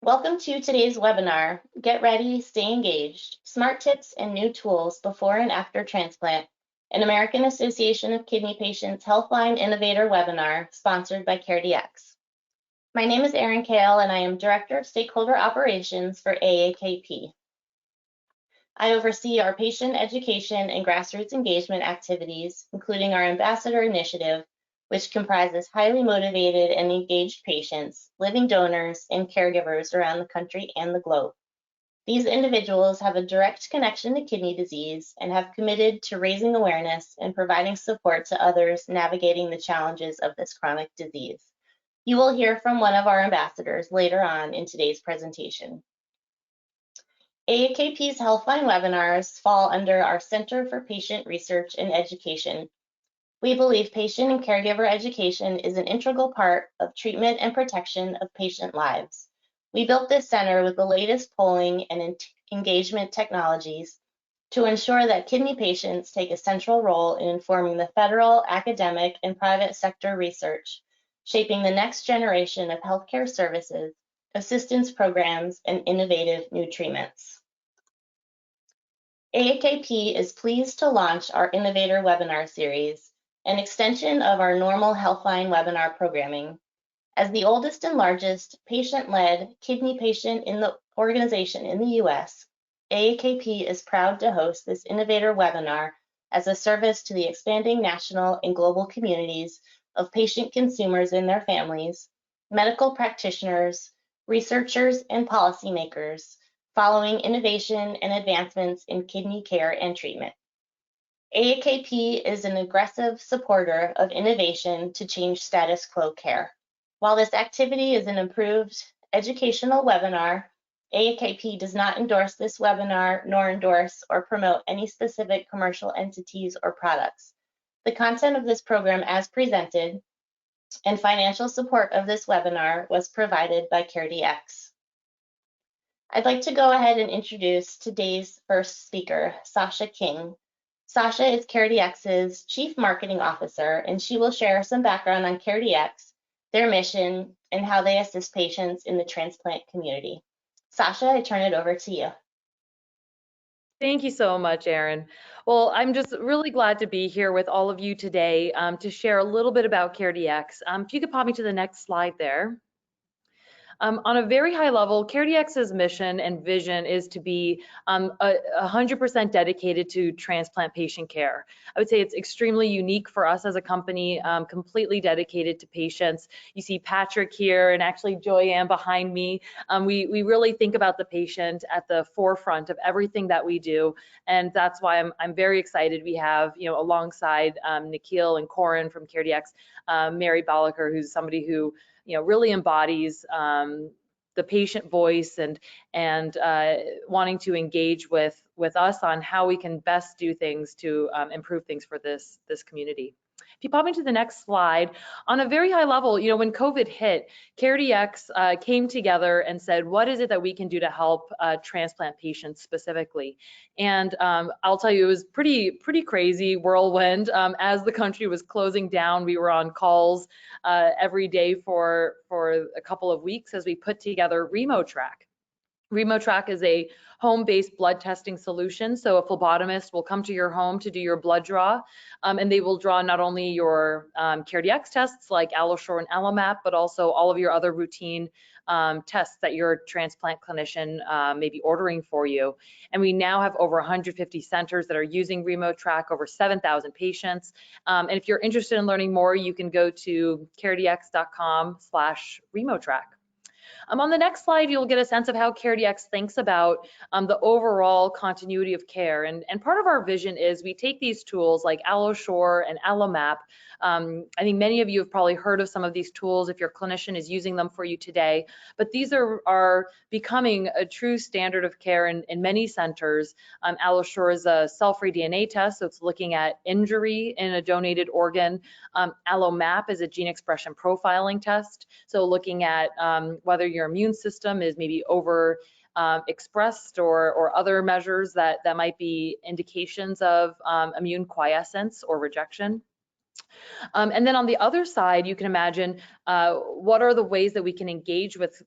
Welcome to today's webinar, Get Ready, Stay Engaged, Smart Tips and New Tools Before and After Transplant, an American Association of Kidney Patients Healthline Innovator webinar sponsored by CareDx. My name is Erin Kale and I am Director of Stakeholder Operations for AAKP. I oversee our patient education and grassroots engagement activities, including our Ambassador Initiative, which comprises highly motivated and engaged patients, living donors, and caregivers around the country and the globe. These individuals have a direct connection to kidney disease and have committed to raising awareness and providing support to others navigating the challenges of this chronic disease. You will hear from one of our ambassadors later on in today's presentation. AAKP's Healthline webinars fall under our Center for Patient Research and Education. We believe patient and caregiver education is an integral part of treatment and protection of patient lives. We built this center with the latest polling and engagement technologies to ensure that kidney patients take a central role in informing the federal, academic, and private sector research, shaping the next generation of healthcare services, assistance programs, and innovative new treatments. AAKP is pleased to launch our Innovator webinar series, an extension of our normal Healthline webinar programming. As the oldest and largest patient-led kidney patient in the organization in the US, AAKP is proud to host this Innovator webinar as a service to the expanding national and global communities of patient consumers and their families, medical practitioners, researchers, and policymakers following innovation and advancements in kidney care and treatment. AAKP is an aggressive supporter of innovation to change status quo care. While this activity is an improved educational webinar, AAKP does not endorse this webinar nor endorse or promote any specific commercial entities or products. The content of this program as presented and financial support of this webinar was provided by CareDx. I'd like to go ahead and introduce today's first speaker, Sasha King. Sasha is CareDx's Chief Marketing Officer, and she will share some background on CareDx, their mission, and how they assist patients in the transplant community. Sasha, I turn it over to you. Thank you so much, Erin. Well, I'm just really glad to be here with all of you today to share a little bit about CareDx. If you could pop me to the next slide there. On a very high level, CareDx's mission and vision is to be 100% dedicated to transplant patient care. I would say it's extremely unique for us as a company, completely dedicated to patients. You see Patrick here and actually Joyanne behind me. We really think about the patient at the forefront of everything that we do, and that's why I'm very excited. We have, alongside Nikhil and Corin from CareDx, Mary Balaker, who's somebody who really embodies the patient voice and wanting to engage with us on how we can best do things to improve things for this community. If you pop into the next slide, on a very high level, when COVID hit, CareDx came together and said, what is it that we can do to help transplant patients specifically? And I'll tell you, it was pretty crazy whirlwind. As the country was closing down, we were on calls every day for a couple of weeks as we put together RemoTrack. RemoTrack is a home-based blood testing solution. So a phlebotomist will come to your home to do your blood draw, and they will draw not only your CareDx tests like AlloSure and AlloMap, but also all of your other routine tests that your transplant clinician may be ordering for you. And we now have over 150 centers that are using RemoTrack, over 7,000 patients. And if you're interested in learning more, you can go to caredx.com/RemoTrack. On the next slide, you'll get a sense of how CareDx thinks about the overall continuity of care. And part of our vision is we take these tools like AlloSure and AlloMap. I think many of you have probably heard of some of these tools if your clinician is using them for you today, but these are becoming a true standard of care in many centers. AlloSure is a cell-free DNA test, so it's looking at injury in a donated organ. AlloMap is a gene expression profiling test, so looking at whether your immune system is maybe over expressed or other measures that might be indications of immune quiescence or rejection. And then on the other side, you can imagine what are the ways that we can engage with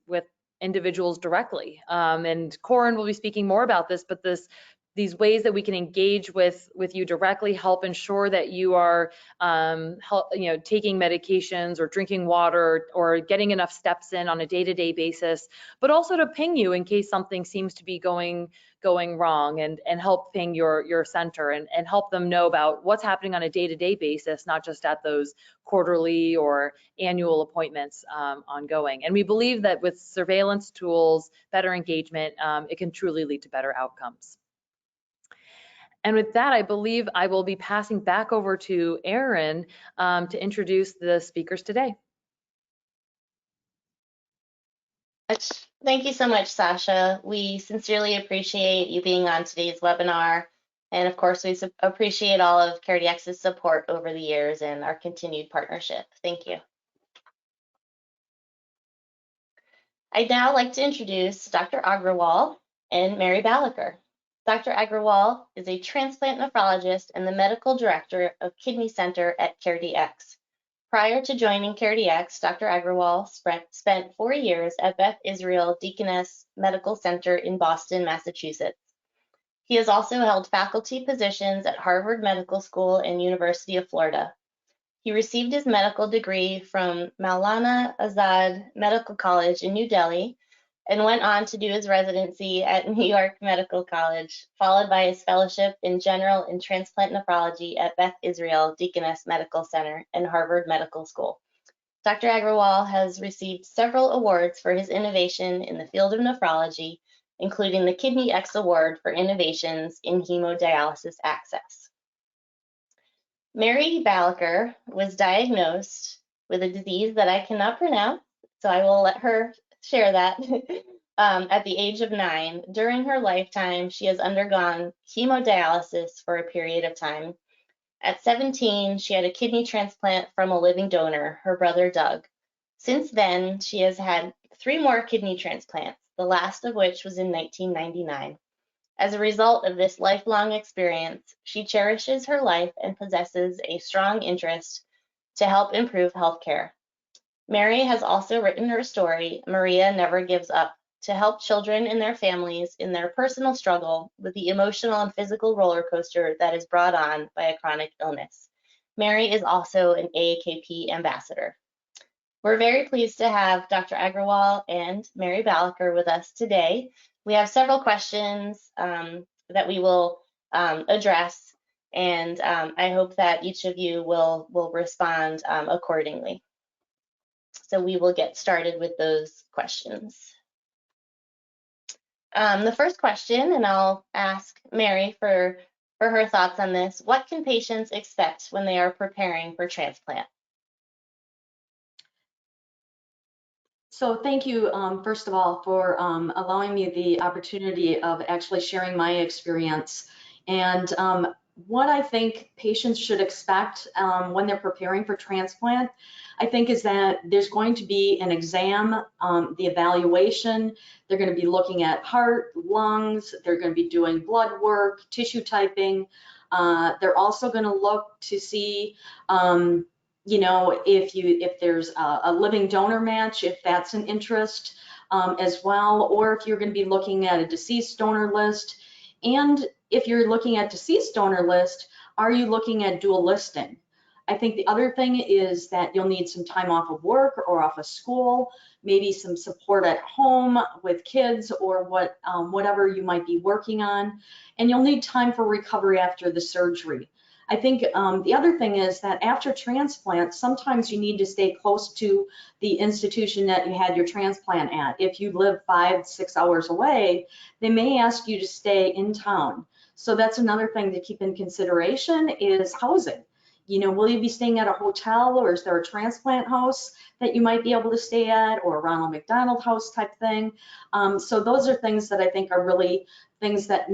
individuals directly. And Corin will be speaking more about this, but these ways that we can engage with you directly help ensure that you are taking medications or drinking water or getting enough steps in on a day-to-day basis, but also to ping you in case something seems to be going wrong, and help ping your center and help them know about what's happening on a day-to-day basis, not just at those quarterly or annual appointments ongoing. And we believe that with surveillance tools, better engagement, it can truly lead to better outcomes. And with that, I believe I will be passing back over to Erin to introduce the speakers today. Thank you so much, Sasha. We sincerely appreciate you being on today's webinar. And of course, we appreciate all of CareDx's support over the years and our continued partnership. Thank you. I'd now like to introduce Dr. Agrawal and Mary Balaker. Dr. Agrawal is a transplant nephrologist and the medical director of Kidney Center at CareDx. Prior to joining CareDx, Dr. Agrawal spent 4 years at Beth Israel Deaconess Medical Center in Boston, Massachusetts. He has also held faculty positions at Harvard Medical School and University of Florida. He received his medical degree from Maulana Azad Medical College in New Delhi and went on to do his residency at New York Medical College, followed by his fellowship in general and transplant nephrology at Beth Israel Deaconess Medical Center and Harvard Medical School. Dr. Agrawal has received several awards for his innovation in the field of nephrology, including the Kidney X Award for Innovations in Hemodialysis Access. Mary Balaker was diagnosed with a disease that I cannot pronounce, so I will let her share that. At the age of 9, during her lifetime, she has undergone hemodialysis for a period of time. At 17, she had a kidney transplant from a living donor, her brother Doug. Since then, she has had 3 more kidney transplants, the last of which was in 1999. As a result of this lifelong experience, she cherishes her life and possesses a strong interest to help improve healthcare. Mary has also written her story, Maria Never Gives Up, to help children and their families in their personal struggle with the emotional and physical roller coaster that is brought on by a chronic illness. Mary is also an AAKP ambassador. We're very pleased to have Dr. Agrawal and Mary Balaker with us today. We have several questions that we will address, and I hope that each of you will respond accordingly. So we will get started with those questions. The first question, and I'll ask Mary for her thoughts on this. What can patients expect when they are preparing for transplant? So thank you, first of all, for allowing me the opportunity of actually sharing my experience. And what I think patients should expect when they're preparing for transplant, I think, is that there's going to be an exam, the evaluation. They're going to be looking at heart, lungs. They're going to be doing blood work, tissue typing. They're also going to look to see if there's a living donor match, if that's an interest as well, or if you're going to be looking at a deceased donor list. And if you're looking at deceased donor list, are you looking at dual listing? I think the other thing is that you'll need some time off of work or off of school, maybe some support at home with kids or whatever you might be working on. And you'll need time for recovery after the surgery. I think the other thing is that after transplant, sometimes you need to stay close to the institution that you had your transplant at. If you live 5-6 hours away, they may ask you to stay in town. So that's another thing to keep in consideration is housing. Will you be staying at a hotel, or is there a transplant house that you might be able to stay at, or a Ronald McDonald House type thing? So those are things that I think are really things that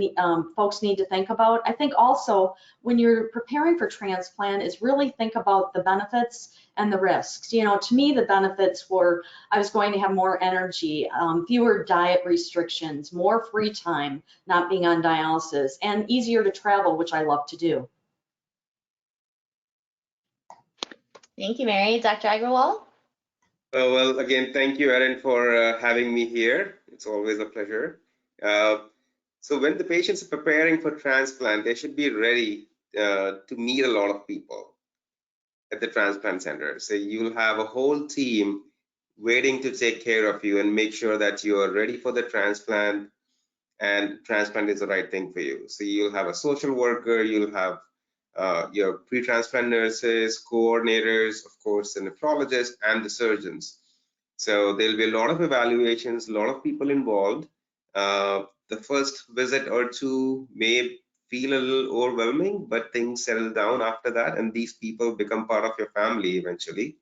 folks need to think about. I think also when you're preparing for transplant is really think about the benefits and the risks. To me, the benefits were I was going to have more energy, fewer diet restrictions, more free time, not being on dialysis, and easier to travel, which I love to do. Thank you, Mary. Dr. Agrawal? Well, again, thank you, Erin, for having me here. It's always a pleasure. Uh, so when the patients are preparing for transplant, they should be ready to meet a lot of people at the transplant center. So you'll have a whole team waiting to take care of you and make sure that you are ready for the transplant and transplant is the right thing for you. So you'll have a social worker, you'll have your pre-transplant nurses, coordinators, of course, the nephrologist and the surgeons. So there'll be a lot of evaluations, a lot of people involved. The first visit or two may feel a little overwhelming, but things settle down after that, and these people become part of your family eventually.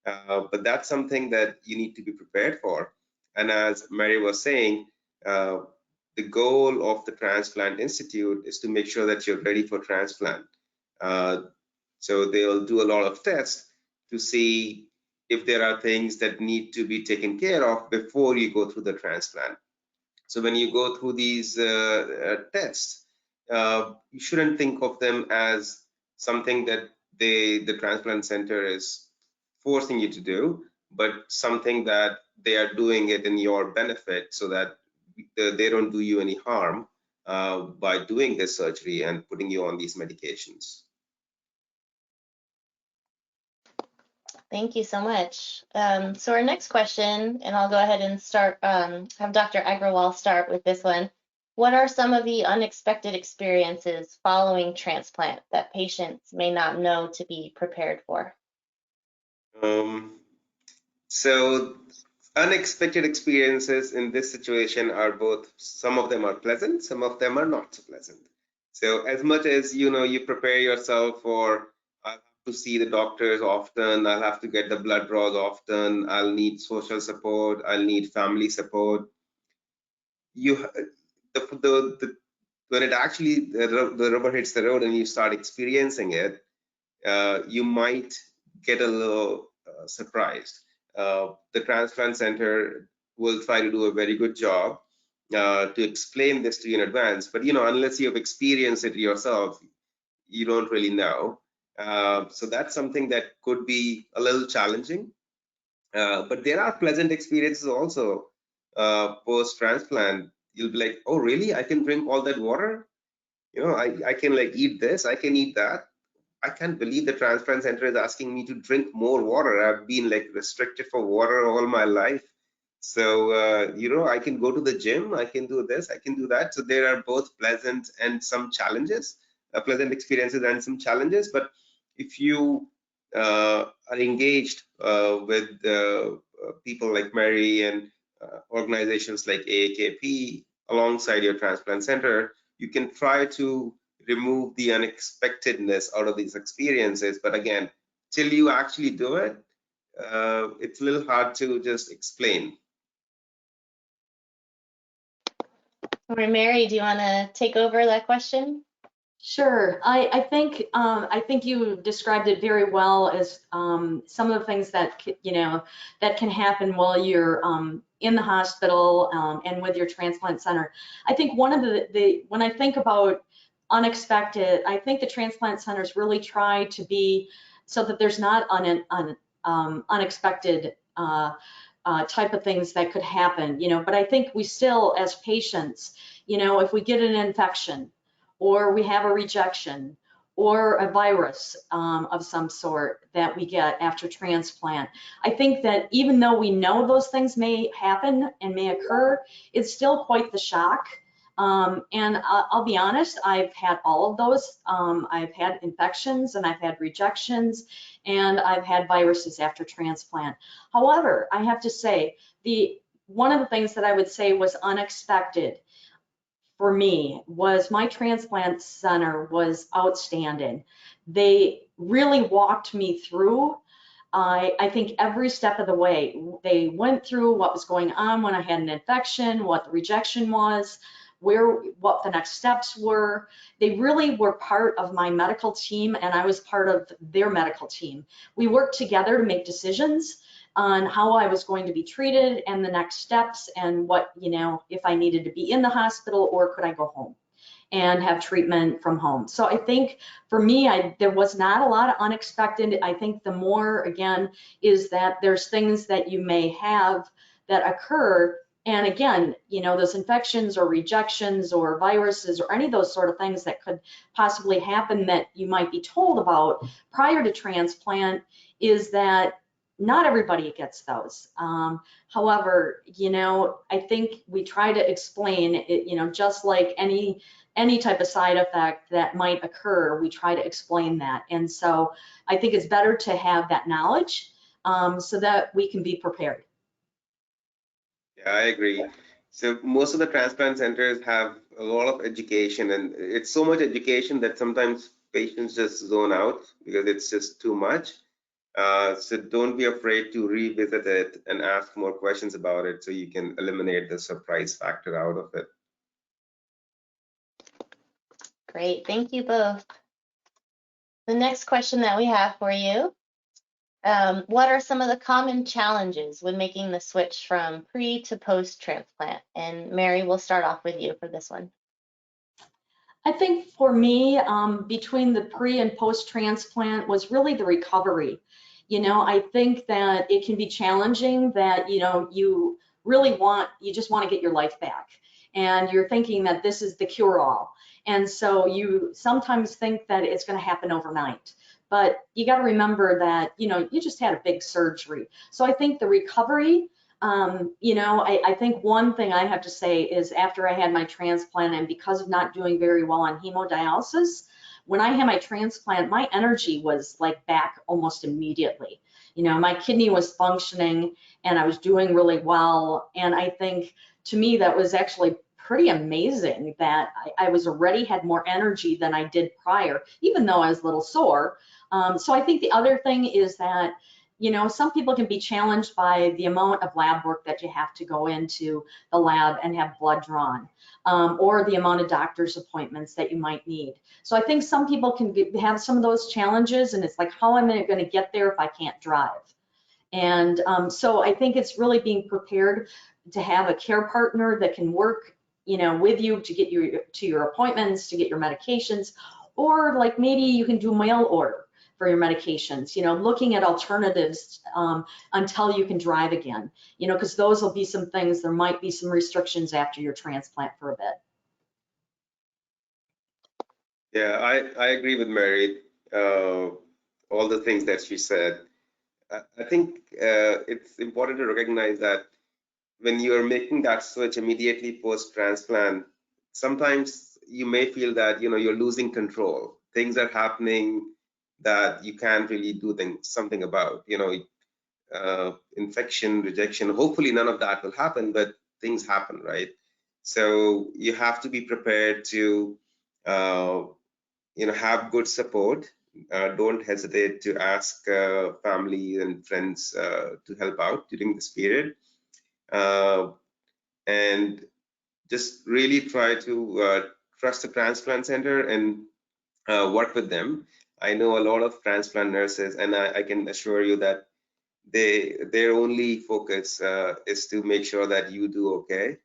But that's something that you need to be prepared for. And as Mary was saying, uh, the goal of the Transplant Institute is to make sure that you're ready for transplant. Uh, so they'll do a lot of tests to see if there are things that need to be taken care of before you go through the transplant. So when you go through these tests, you shouldn't think of them as something that the transplant center is forcing you to do, but something that they are doing it in your benefit so that they don't do you any harm by doing this surgery and putting you on these medications. Thank you so much. So our next question, and I'll go ahead and start, have Dr. Agrawal start with this one. What are some of the unexpected experiences following transplant that patients may not know to be prepared for? So unexpected experiences in this situation are both, some of them are pleasant, some of them are not so pleasant. So as much as you prepare yourself for, I'll have to see the doctors often, I'll have to get the blood draws often, I'll need social support, I'll need family support. You the when it actually the rubber hits the road and you start experiencing it, you might get a little surprised. The transplant center will try to do a very good job to explain this to you in advance, but unless you have experienced it yourself, you don't really know. So that's something that could be a little challenging. But there are pleasant experiences also post transplant. You'll be like, oh really, I can drink all that water, I can like eat this, I can eat that. I can't believe the transplant center is asking me to drink more water. I've been like restricted for water all my life. So, I can go to the gym, I can do this, I can do that. So there are both pleasant and some challenges, pleasant experiences and some challenges. But if you are engaged with people like Mary and organizations like AAKP alongside your transplant center, you can try to remove the unexpectedness out of these experiences. But again, till you actually do it, it's a little hard to just explain. All right, Mary, do you want to take over that question? Sure. I think you described it very well as some of the things that that can happen while you're in the hospital and with your transplant center. I think one of the when I think about unexpected, I think the transplant centers really try to be so that there's not unexpected type of things that could happen. But I think we still, as patients, if we get an infection, or we have a rejection, or a virus of some sort that we get after transplant. I think that even though we know those things may happen and may occur, it's still quite the shock. And I'll be honest, I've had all of those. I've had infections and I've had rejections and I've had viruses after transplant. However, I have to say, one of the things that I would say was unexpected for me was my transplant center was outstanding. They really walked me through, I think, every step of the way. They went through what was going on when I had an infection, what the rejection was, what the next steps were. They really were part of my medical team and I was part of their medical team. We worked together to make decisions on how I was going to be treated and the next steps and what, if I needed to be in the hospital or could I go home. and have treatment from home. So I think for me, there was not a lot of unexpected. I think the more, again, is that there's things that you may have that occur. And again, you know, those infections or rejections or viruses or any of those sort of things that could possibly happen that you might be told about prior to transplant, is that not everybody gets those. However, you know, I think we try to explain it, you know, just like any type of side effect that might occur, we try to explain that. And so I think it's better to have that knowledge so that we can be prepared. Yeah, I agree. So most of the transplant centers have a lot of education, and it's so much education that sometimes patients just zone out because it's just too much. So don't be afraid to revisit it and ask more questions about it so you can eliminate the surprise factor out of it. Great, thank you both. The next question that we have for you, what are some of the common challenges when making the switch from pre to post transplant? And Mary, we'll start off with you for this one. I think for me, between the pre and post transplant was really the recovery. You know, I think that it can be challenging that, you know, you just want to get your life back. And you're thinking that this is the cure all. And so you sometimes think that it's going to happen overnight. But you got to remember that, you know, you just had a big surgery. So I think the recovery, you know, I think one thing I have to say is after I had my transplant and because of not doing very well on hemodialysis, when I had my transplant, my energy was like back almost immediately. You know, my kidney was functioning and I was doing really well. And I think to me that was actually pretty amazing that I was already had more energy than I did prior, even though I was a little sore. So I think the other thing is that, you know, some people can be challenged by the amount of lab work that you have to go into the lab and have blood drawn, or the amount of doctor's appointments that you might need. So I think some people can have some of those challenges, and it's like, how am I going to get there if I can't drive? And so I think it's really being prepared to have a care partner that can work, you know, with you to get you to your appointments, to get your medications, or like maybe you can do mail order for your medications, you know, looking at alternatives until you can drive again, you know, because those will be some things, there might be some restrictions after your transplant for a bit. Yeah, I agree with Mary, all the things that she said. I think it's important to recognize that when you are making that switch immediately post-transplant, sometimes you may feel that, you know, you're losing control. Things are happening that you can't really do something about, you know, infection, rejection. Hopefully none of that will happen, but things happen, right? So you have to be prepared to, you know, have good support. Don't hesitate to ask family and friends to help out during this period. And just really try to trust the transplant center and work with them. I know a lot of transplant nurses, and I can assure you that their only focus is to make sure that you do okay.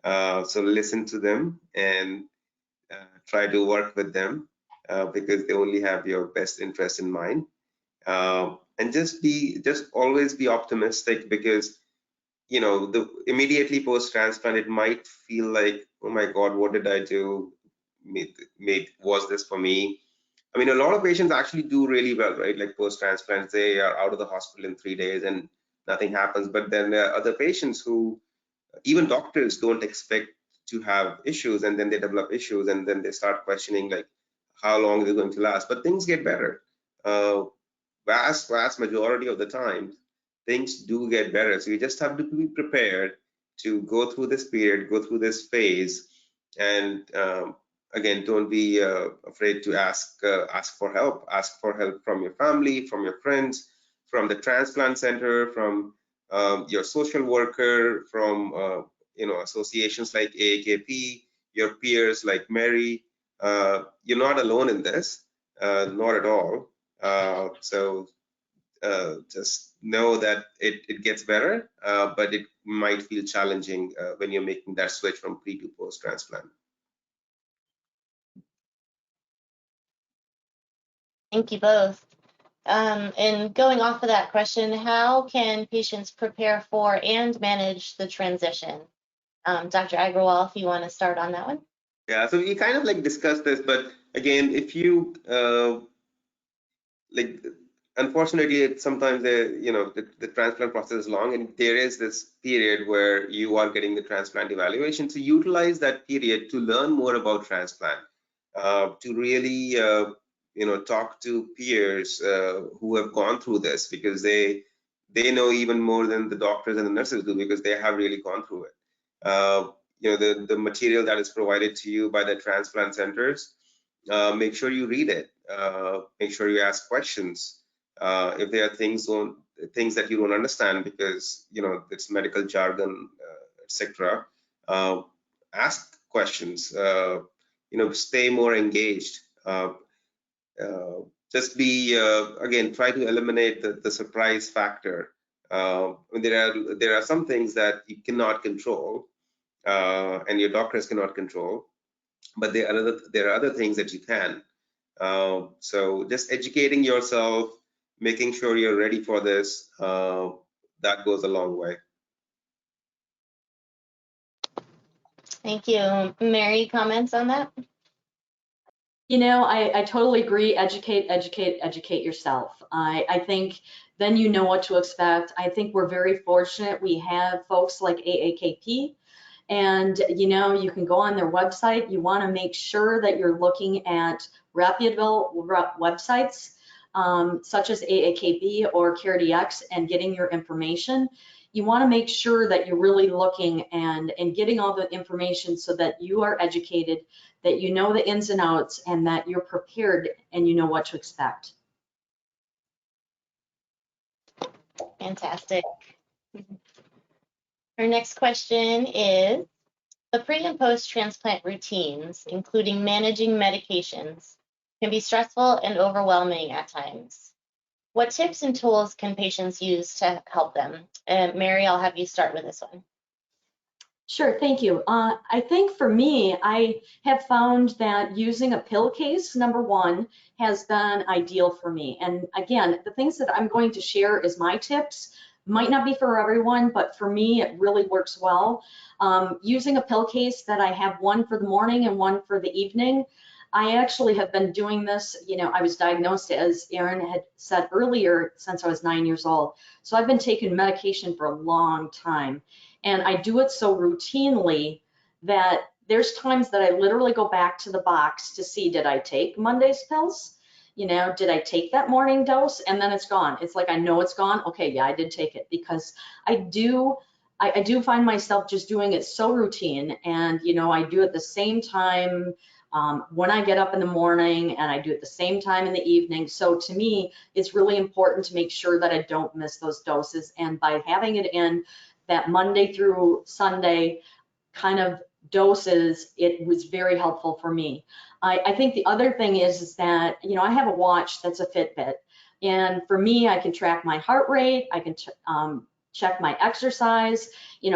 So listen to them and try to work with them because they only have your best interest in mind. And just always be optimistic, because you know, the immediately post transplant, it might feel like, oh my God, what did I do? Was this for me? I mean, a lot of patients actually do really well, right? Like post transplant, they are out of the hospital in 3 days and nothing happens. But then there are other patients who even doctors don't expect to have issues, and then they develop issues, and then they start questioning like how long they're going to last. But things get better. Vast majority of the time, things do get better. So you just have to be prepared to go through this period, go through this phase, and again, don't be afraid to ask for help. Ask for help from your family, from your friends, from the transplant center, from your social worker, from you know, associations like AAKP, your peers like Mary. You're not alone in this, not at all. So just know that it gets better, but it might feel challenging when you're making that switch from pre to post transplant. Thank you both. And going off of that question, how can patients prepare for and manage the transition? Dr. Agrawal, if you want to start on that one. Yeah, so we kind of like discussed this, but again, if you like, unfortunately, sometimes the transplant process is long, and there is this period where you are getting the transplant evaluation. So utilize that period to learn more about transplant, to really talk to peers who have gone through this, because they know even more than the doctors and the nurses do, because they have really gone through it. The material that is provided to you by the transplant centers, make sure you read it. Make sure you ask questions. If there are things that you don't understand because it's medical jargon, etc. Ask questions. Stay more engaged. Just be again, try to eliminate the surprise factor. There are some things that you cannot control, and your doctors cannot control, but there are other things that you can. So just educating yourself, making sure you're ready for this, that goes a long way. Thank you. Mary, comments on that? I totally agree. Educate yourself. I think then you know what to expect. I think we're very fortunate. We have folks like AAKP, and you can go on their website. You want to make sure that you're looking at reputable websites, such as AAKP or CareDx, and getting your information. You want to make sure that you're really looking and getting all the information so that you are educated, that you know the ins and outs, and that you're prepared and you know what to expect. Fantastic. Our next question is, the pre and post transplant routines, including managing medications, can be stressful and overwhelming at times. What tips and tools can patients use to help them? Mary, I'll have you start with this one. Sure, thank you. I think for me, I have found that using a pill case, number one, has been ideal for me. And again, the things that I'm going to share as my tips might not be for everyone, but for me, it really works well. Using a pill case that I have one for the morning and one for the evening, I actually have been doing this, I was diagnosed, as Aaron had said earlier, since I was 9 years old. So I've been taking medication for a long time. And I do it so routinely that there's times that I literally go back to the box to see, did I take Monday's pills? Did I take that morning dose? And then it's gone. It's like, I know it's gone. Okay, yeah, I did take it, because I do find myself just doing it so routine. And, I do it the same time when I get up in the morning, and I do it the same time in the evening. So to me, it's really important to make sure that I don't miss those doses. And by having it in that Monday through Sunday kind of doses, it was very helpful for me. I think the other thing is that, I have a watch that's a Fitbit. And for me, I can track my heart rate. I can check my exercise.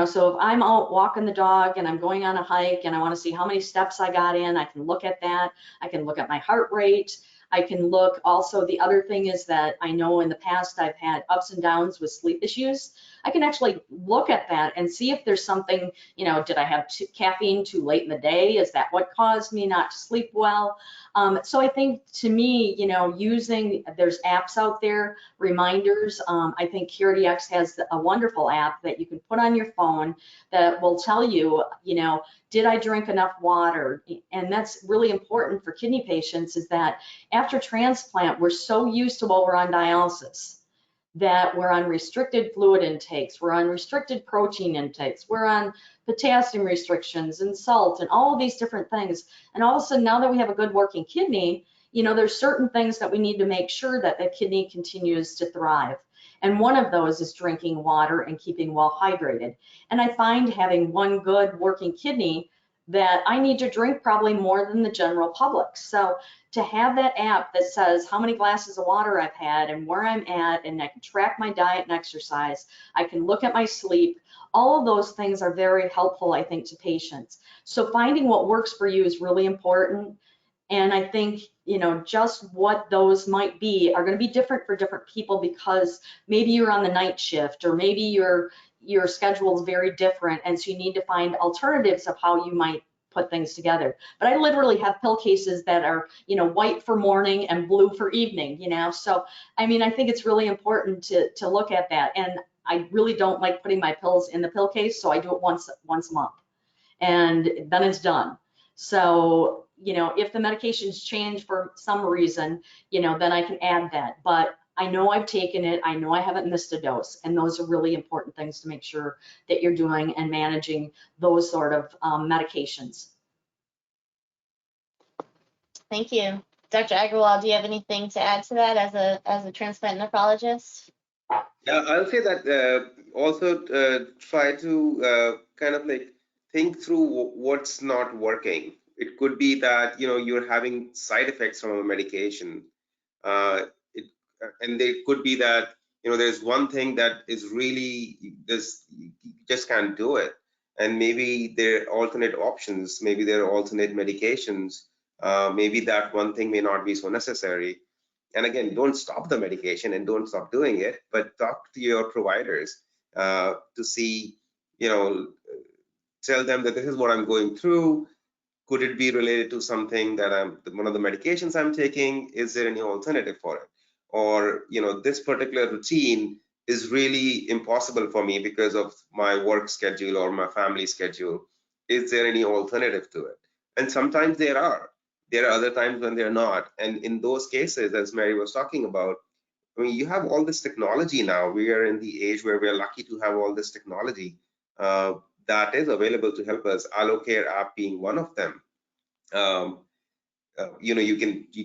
So if I'm out walking the dog and I'm going on a hike and I want to see how many steps I got in, I can look at that. I can look at my heart rate. I can look also, the other thing is that I know in the past I've had ups and downs with sleep issues. I can actually look at that and see if there's something, did I have caffeine too late in the day? Is that what caused me not to sleep well? So I think, to me, there's apps out there, reminders. I think CareDx has a wonderful app that you can put on your phone that will tell you, did I drink enough water? And that's really important for kidney patients, is that after transplant, we're so used to, well, we're on dialysis, that we're on restricted fluid intakes, we're on restricted protein intakes, we're on potassium restrictions and salt and all of these different things. And all of a sudden, now that we have a good working kidney, there's certain things that we need to make sure that the kidney continues to thrive. And one of those is drinking water and keeping well hydrated. And I find having one good working kidney that I need to drink probably more than the general public. So to have that app that says how many glasses of water I've had and where I'm at, and I can track my diet and exercise, I can look at my sleep, all of those things are very helpful, I think, to patients. So finding what works for you is really important. And I think, just what those might be are going to be different for different people, because maybe you're on the night shift, or maybe your schedule is very different, and so you need to find alternatives of how you might put things together. But I literally have pill cases that are, white for morning and blue for evening, So, I mean, I think it's really important to look at that. And I really don't like putting my pills in the pill case, so I do it once a month, and then it's done. So, if the medications change for some reason, then I can add that. But I know I've taken it, I know I haven't missed a dose, and those are really important things to make sure that you're doing and managing those sort of medications. Thank you. Dr. Agrawal, do you have anything to add to that as a transplant nephrologist? Yeah, I'll say that also try to kind of like think through what's not working. It could be that you're having side effects from a medication. And it could be that there's one thing that is really you just can't do it, and maybe there are alternate options, maybe there are alternate medications, maybe that one thing may not be so necessary. And again, don't stop the medication and don't stop doing it, but talk to your providers to see, tell them that this is what I'm going through. Could it be related to something that one of the medications I'm taking? Is there any alternative for it? Or, this particular routine is really impossible for me because of my work schedule or my family schedule. Is there any alternative to it? And sometimes there are. There are other times when they're not. And in those cases, as Mary was talking about, I mean, you have all this technology now. We are in the age where we're lucky to have all this technology that is available to help us. AlloCare app being one of them. You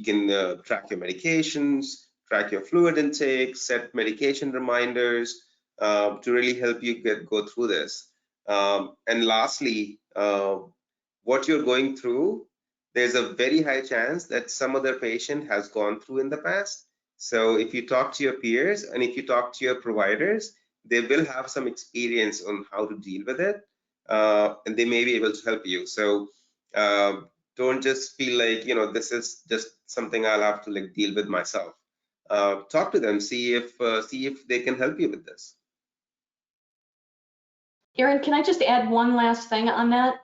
can track your medications, track your fluid intake, set medication reminders to really help you go through this. And lastly, what you're going through, there's a very high chance that some other patient has gone through in the past. So if you talk to your peers and if you talk to your providers, they will have some experience on how to deal with it, and they may be able to help you. So don't just feel like this is just something I'll have to like deal with myself. Talk to them, see if they can help you with this. Erin, can I just add one last thing on that?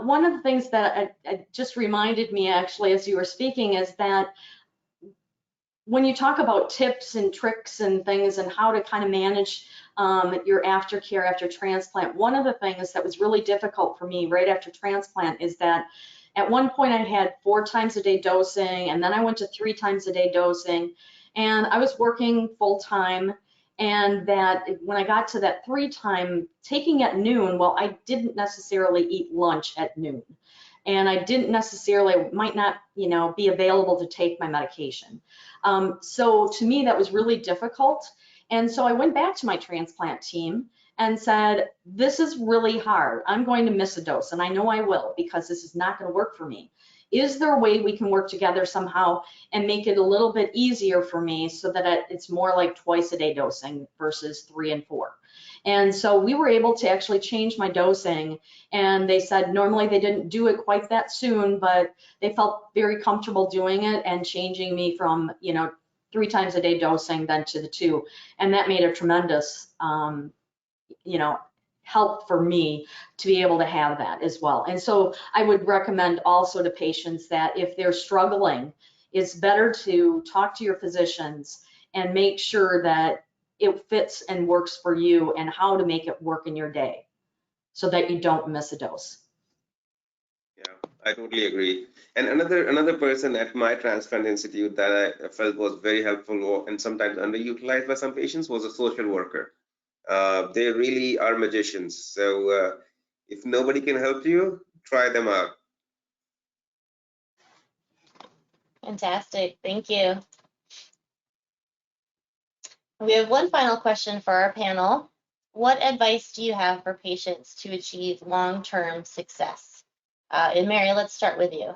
One of the things that just reminded me actually as you were speaking is that when you talk about tips and tricks and things and how to kind of manage your aftercare after transplant, one of the things that was really difficult for me right after transplant is that at one point I had 4 times a day dosing, and then I went to 3 times a day dosing, and I was working full time. And that when I got to that 3 time, taking at noon, well, I didn't necessarily eat lunch at noon. And I didn't necessarily, might not, be available to take my medication. So to me, that was really difficult. And so I went back to my transplant team and said, this is really hard. I'm going to miss a dose, and I know I will, because this is not going to work for me. Is there a way we can work together somehow and make it a little bit easier for me so that it's more like twice a day dosing versus 3 and 4? And so we were able to actually change my dosing, and they said normally they didn't do it quite that soon, but they felt very comfortable doing it and changing me from 3 times a day dosing then to the 2, and that made a tremendous help for me to be able to have that as well. And so I would recommend also to patients that if they're struggling, it's better to talk to your physicians and make sure that it fits and works for you and how to make it work in your day so that you don't miss a dose. Yeah, I totally agree. And another person at my transplant institute that I felt was very helpful and sometimes underutilized by some patients was a social worker. They really are magicians. So if nobody can help you, try them out. Fantastic. Thank you. We have one final question for our panel. What advice do you have for patients to achieve long-term success? And Mary, let's start with you.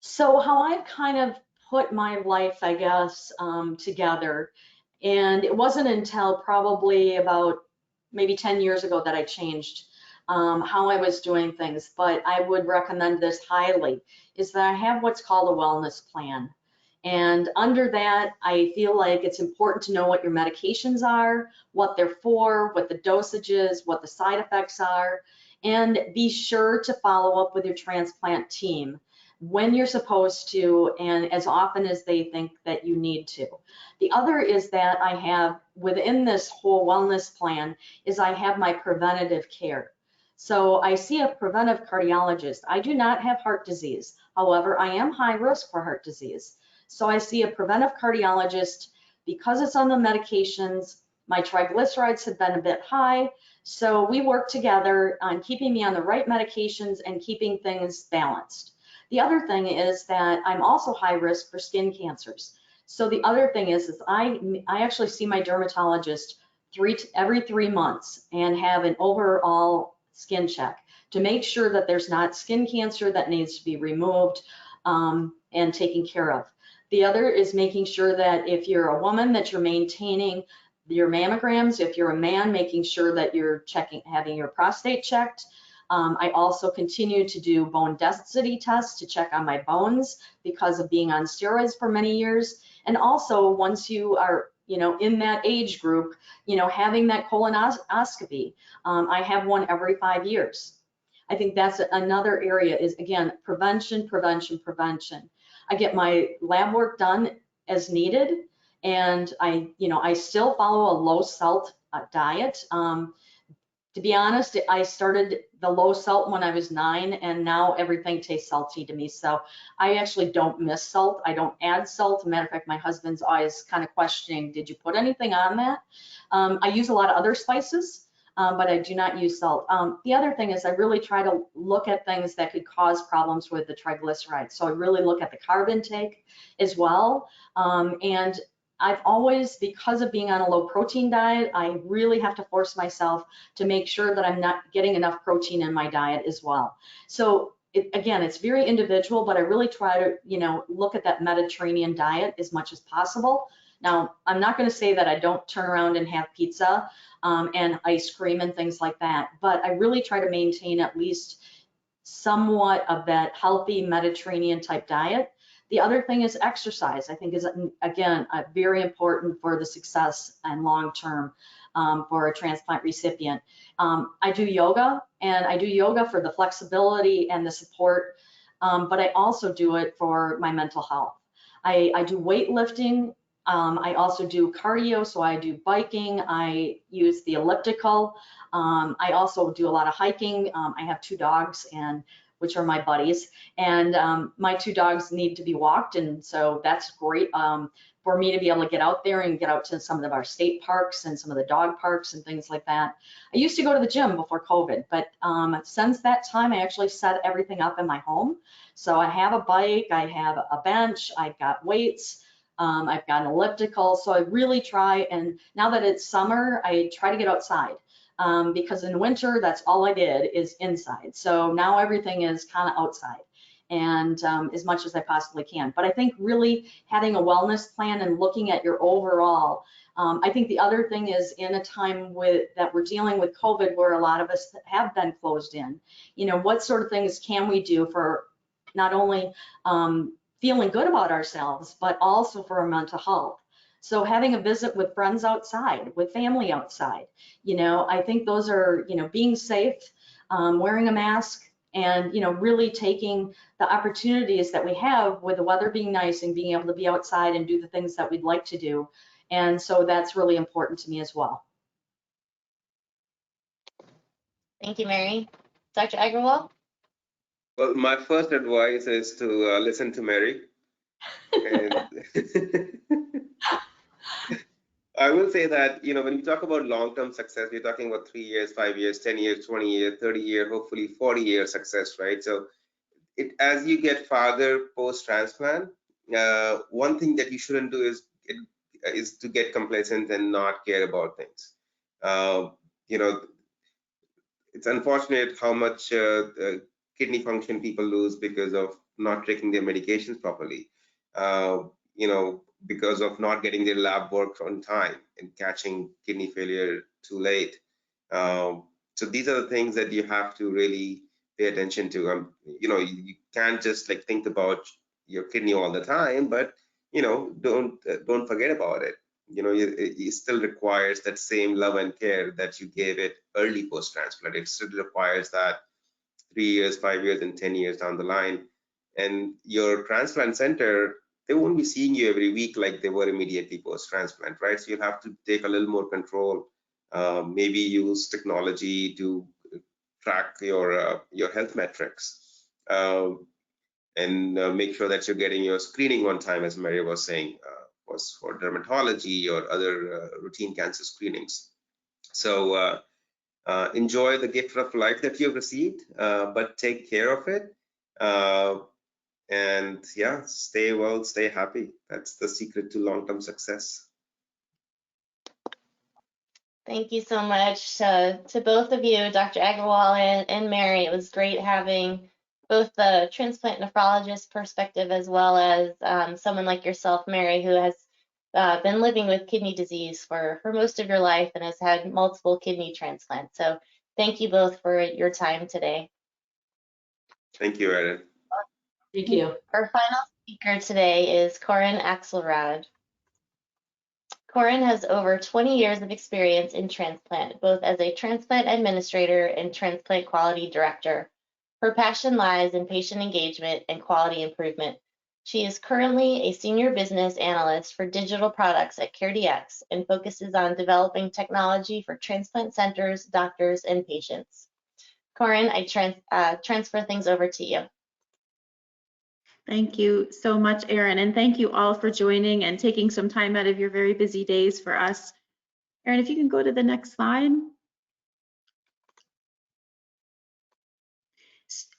So how I've kind of put my life, I guess, together, and it wasn't until probably about maybe 10 years ago that I changed how I was doing things, but I would recommend this highly, is that I have what's called a wellness plan. And under that, I feel like it's important to know what your medications are, what they're for, what the dosage is, what the side effects are, and be sure to follow up with your transplant team when you're supposed to and as often as they think that you need to. The other is that I have within this whole wellness plan is I have my preventative care. So I see a preventive cardiologist. I do not have heart disease. However, I am high risk for heart disease. So I see a preventive cardiologist because it's on the medications. My triglycerides have been a bit high. So we work together on keeping me on the right medications and keeping things balanced. The other thing is that I'm also high risk for skin cancers. So the other thing is I actually see my dermatologist every 3 months and have an overall skin check to make sure that there's not skin cancer that needs to be removed and taken care of. The other is making sure that if you're a woman that you're maintaining your mammograms, if you're a man, making sure that you're having your prostate checked. I also continue to do bone density tests to check on my bones because of being on steroids for many years. And also once you are, in that age group, having that colonoscopy. I have one every 5 years. I think that's another area is, again, prevention, prevention, prevention. I get my lab work done as needed, and I still follow a low salt diet. To be honest, I started the low salt when I was 9, and now everything tastes salty to me. So I actually don't miss salt. I don't add salt. As a matter of fact, my husband's always kind of questioning, did you put anything on that? I use a lot of other spices, but I do not use salt. The other thing is I really try to look at things that could cause problems with the triglycerides. So I really look at the carb intake as well. And I've always, because of being on a low protein diet, I really have to force myself to make sure that I'm not getting enough protein in my diet as well. So again, it's very individual, but I really try to, look at that Mediterranean diet as much as possible. Now, I'm not going to say that I don't turn around and have pizza and ice cream and things like that, but I really try to maintain at least somewhat of that healthy Mediterranean type diet. The other thing is exercise, I think is, again, very important for the success and long-term for a transplant recipient. I do yoga, and I do yoga for the flexibility and the support, but I also do it for my mental health. I do weightlifting. I also do cardio, so I do biking. I use the elliptical. I also do a lot of hiking. I have 2 dogs, which are my buddies, and my 2 dogs need to be walked, and so that's great for me to be able to get out there and get out to some of our state parks and some of the dog parks and things like that. I used to go to the gym before COVID, but since that time, I actually set everything up in my home. So I have a bike, I have a bench, I've got weights, I've got an elliptical, so I really try, and now that it's summer, I try to get outside. Because in winter, that's all I did is inside. So now everything is kind of outside, and as much as I possibly can. But I think really having a wellness plan and looking at your overall, I think the other thing is in a time that we're dealing with COVID where a lot of us have been closed in, what sort of things can we do for not only feeling good about ourselves, but also for our mental health. So having a visit with friends outside, with family outside, I think those are, being safe, wearing a mask, and, really taking the opportunities that we have with the weather being nice and being able to be outside and do the things that we'd like to do. And so that's really important to me as well. Thank you, Mary. Dr. Agrawal? Well, my first advice is to listen to Mary. And I will say that, when you talk about long-term success, we're talking about 3 years, 5 years, 10 years, 20 years, 30 year, hopefully 40-year success, right? So as you get farther post-transplant, one thing that you shouldn't do is to get complacent and not care about things. It's unfortunate how much kidney function people lose because of not taking their medications properly. Because of not getting their lab work on time and catching kidney failure too late. So these are the things that you have to really pay attention to. You can't just like think about your kidney all the time, but don't forget about it. It still requires that same love and care that you gave it early post-transplant. It still requires that 3 years, 5 years, and 10 years down the line. And your transplant center, they won't be seeing you every week like they were immediately post-transplant, right? So you'll have to take a little more control, maybe use technology to track your health metrics, and make sure that you're getting your screening on time, as Mary was saying, was for dermatology or other routine cancer screenings. So enjoy the gift of life that you've received, but take care of it. And yeah, stay well, stay happy. That's the secret to long-term success. Thank you so much to both of you, Dr. Agrawal and Mary. It was great having both the transplant nephrologist perspective as well as someone like yourself, Mary, who has been living with kidney disease for most of your life and has had multiple kidney transplants. So thank you both for your time today. Thank you, Erin. Thank you. Our final speaker today is Corinne Axelrod. Corinne has over 20 years of experience in transplant, both as a transplant administrator and transplant quality director. Her passion lies in patient engagement and quality improvement. She is currently a senior business analyst for digital products at CareDx and focuses on developing technology for transplant centers, doctors, and patients. Corinne, I transfer things over to you. Thank you so much, Erin, and thank you all for joining and taking some time out of your very busy days for us. Erin, if you can go to the next slide.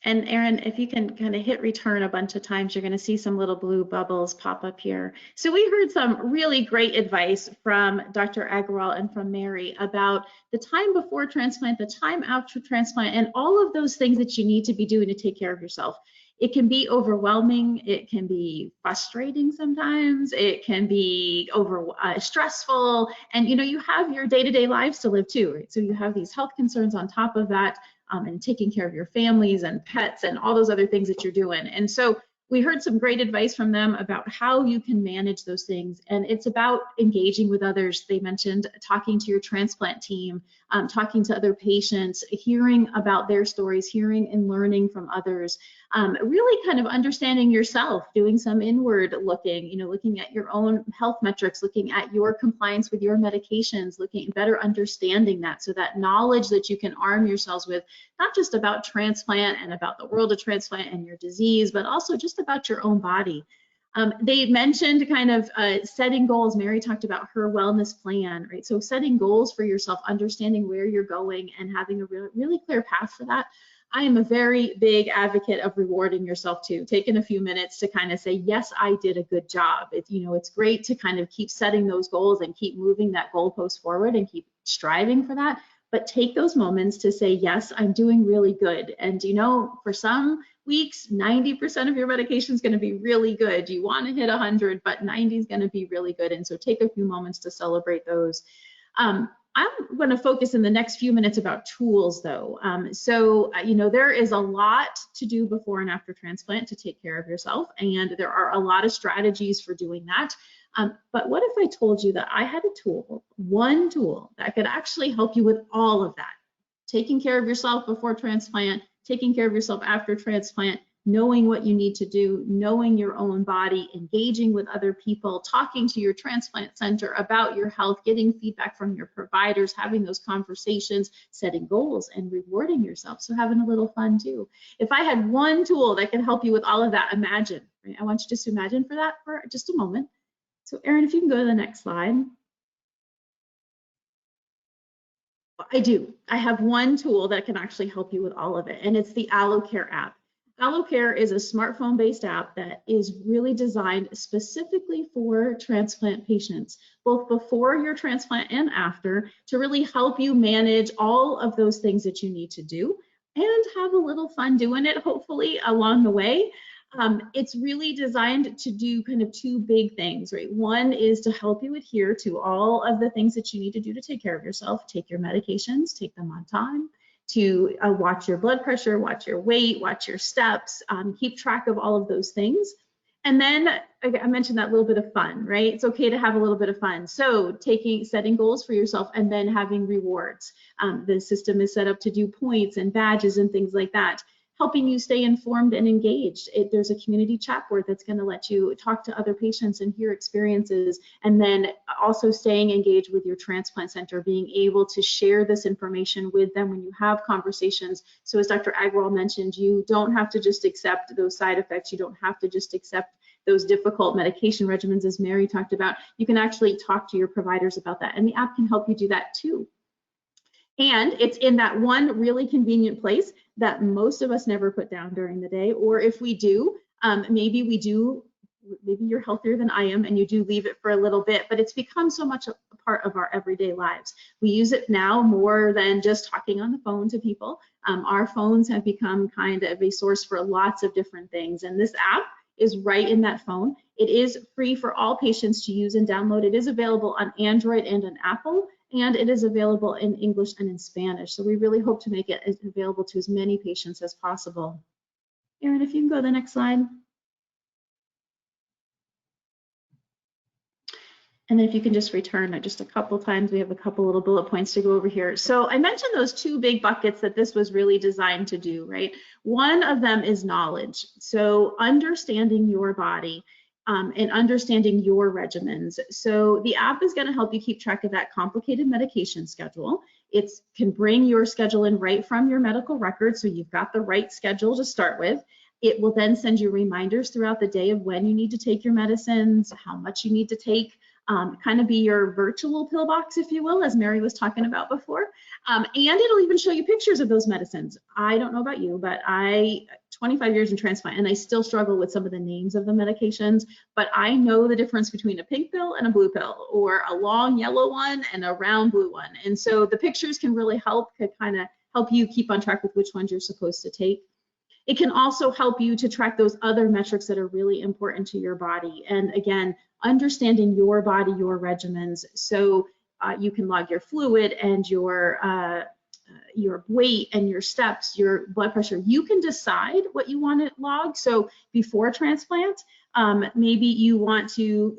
And Erin, if you can kind of hit return a bunch of times, you're going to see some little blue bubbles pop up here. So we heard some really great advice from Dr. Agrawal and from Mary about the time before transplant, the time after transplant, and all of those things that you need to be doing to take care of yourself. It can be overwhelming, it can be frustrating sometimes, it can be stressful, and you have your day-to-day lives to live too, right? So you have these health concerns on top of that, and taking care of your families and pets and all those other things that you're doing. And so we heard some great advice from them about how you can manage those things. And it's about engaging with others. They mentioned talking to your transplant team, talking to other patients, hearing about their stories, hearing and learning from others, really kind of understanding yourself, doing some inward looking, looking at your own health metrics, looking at your compliance with your medications, looking better understanding that, so that knowledge that you can arm yourselves with, not just about transplant and about the world of transplant and your disease, but also just about your own body. They mentioned kind of setting goals. Mary talked about her wellness plan, right? So setting goals for yourself, understanding where you're going and having a really clear path for that. I am a very big advocate of rewarding yourself too, taking a few minutes to kind of say, yes, I did a good job. It's great to kind of keep setting those goals and keep moving that goalpost forward and keep striving for that. But take those moments to say, yes, I'm doing really good. And for some weeks, 90% of your medication is going to be really good. You want to hit 100, but 90 is going to be really good. And so take a few moments to celebrate those. I'm going to focus in the next few minutes about tools though. There is a lot to do before and after transplant to take care of yourself. And there are a lot of strategies for doing that. But what if I told you that I had a tool, one tool that could actually help you with all of that? Taking care of yourself before transplant, taking care of yourself after transplant, knowing what you need to do, knowing your own body, engaging with other people, talking to your transplant center about your health, getting feedback from your providers, having those conversations, setting goals, and rewarding yourself. So having a little fun too. If I had one tool that could help you with all of that, imagine, right? I want you just to imagine for that for just a moment. So Erin, if you can go to the next slide. I do. I have one tool that can actually help you with all of it, and it's the AlloCare app. AlloCare is a smartphone-based app that is really designed specifically for transplant patients, both before your transplant and after, to really help you manage all of those things that you need to do and have a little fun doing it, hopefully, along the way. It's really designed to do kind of two big things, right? One is to help you adhere to all of the things that you need to do to take care of yourself. Take your medications, take them on time, to watch your blood pressure, watch your weight, watch your steps, keep track of all of those things. And then I mentioned that little bit of fun, right? It's okay to have a little bit of fun. So setting goals for yourself and then having rewards. The system is set up to do points and badges and things like that, helping you stay informed and engaged. There's a community chat board that's going to let you talk to other patients and hear experiences, and then also staying engaged with your transplant center, being able to share this information with them when you have conversations. So as Dr. Agrawal mentioned, you don't have to just accept those side effects. You don't have to just accept those difficult medication regimens, as Mary talked about. You can actually talk to your providers about that, and the app can help you do that too. And it's in that one really convenient place that most of us never put down during the day, or if we do, maybe you're healthier than I am and you do leave it for a little bit, but it's become so much a part of our everyday lives. We use it now more than just talking on the phone to people. Our phones have become kind of a source for lots of different things, and this app is right in that phone. It is free for all patients to use and download. It is available on Android and on Apple, and it is available in English and in Spanish. So we really hope to make it available to as many patients as possible. Erin, if you can go to the next slide. And then if you can just return just a couple times, we have a couple little bullet points to go over here. So I mentioned those two big buckets that this was really designed to do, right? One of them is knowledge. So understanding your body and understanding your regimens. So the app is going to help you keep track of that complicated medication schedule. It can bring your schedule in right from your medical record, so you've got the right schedule to start with. It will then send you reminders throughout the day of when you need to take your medicines, how much you need to take, kind of be your virtual pill box, if you will, as Mary was talking about before. And it'll even show you pictures of those medicines. I don't know about you, but 25 years in transplant, and I still struggle with some of the names of the medications, but I know the difference between a pink pill and a blue pill, or a long yellow one and a round blue one. And so the pictures can really help you keep on track with which ones you're supposed to take. It can also help you to track those other metrics that are really important to your body. And again, understanding your body, your regimens. So you can log your fluid and your weight and your steps, your blood pressure. You can decide what you want to log. So before transplant, maybe you want to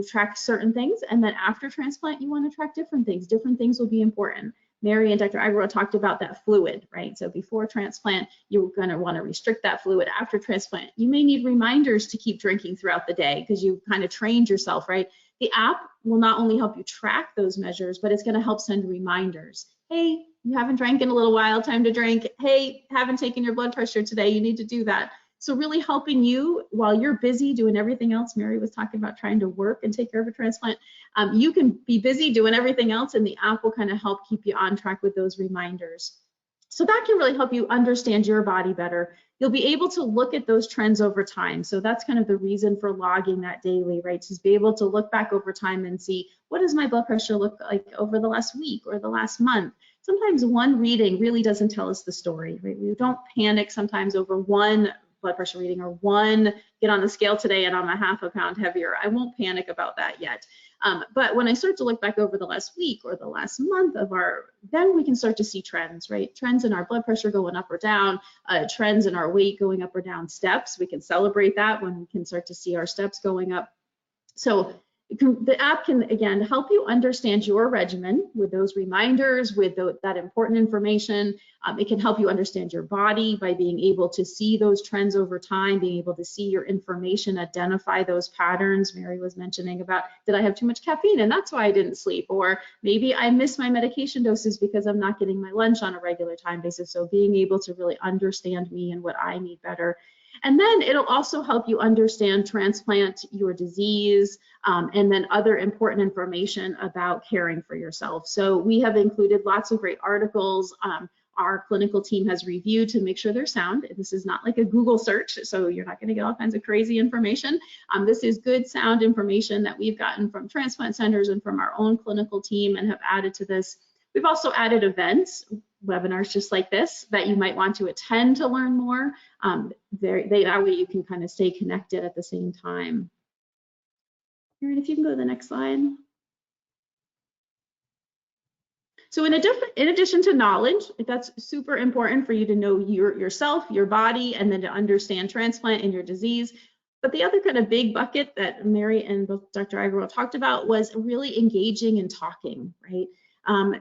track certain things, and then after transplant, you want to track different things. Different things will be important. Mary and Dr. Agrawal talked about that fluid, right? So before transplant, you're going to want to restrict that fluid. After transplant, you may need reminders to keep drinking throughout the day because you kind of trained yourself, right? The app will not only help you track those measures, but it's going to help send reminders. Hey, you haven't drank in a little while, time to drink. Hey, haven't taken your blood pressure today, you need to do that. So really helping you while you're busy doing everything else. Mary was talking about trying to work and take care of a transplant. You can be busy doing everything else, and the app will kind of help keep you on track with those reminders. So that can really help you understand your body better. You'll be able to look at those trends over time. So that's kind of the reason for logging that daily, right? To be able to look back over time and see, what does my blood pressure look like over the last week or the last month? Sometimes one reading really doesn't tell us the story, right? We don't panic sometimes over one blood pressure reading or one get on the scale today and I'm a half a pound heavier. I won't panic about that yet. But when I start to look back over the last week or the last month then we can start to see trends, right? Trends in our blood pressure going up or down, trends in our weight going up or down, steps. We can celebrate that when we can start to see our steps going up. So the app can, again, help you understand your regimen with those reminders, with that important information. It can help you understand your body by being able to see those trends over time, being able to see your information, identify those patterns. Mary was mentioning about, did I have too much caffeine and that's why I didn't sleep? Or maybe I miss my medication doses because I'm not getting my lunch on a regular time basis. So being able to really understand me and what I need better. And then it'll also help you understand transplant, your disease, and then other important information about caring for yourself. So we have included lots of great articles. Our clinical team has reviewed to make sure they're sound. This is not like a Google search, so you're not going to get all kinds of crazy information. This is good, sound information that we've gotten from transplant centers and from our own clinical team and have added to this. We've also added events, webinars just like this, that you might want to attend to learn more. That way you can kind of stay connected at the same time. Erin, if you can go to the next slide. So in addition to knowledge, that's super important for you to know yourself, your body, and then to understand transplant and your disease. But the other kind of big bucket that Mary and both Dr. Agarwal talked about was really engaging and talking, right?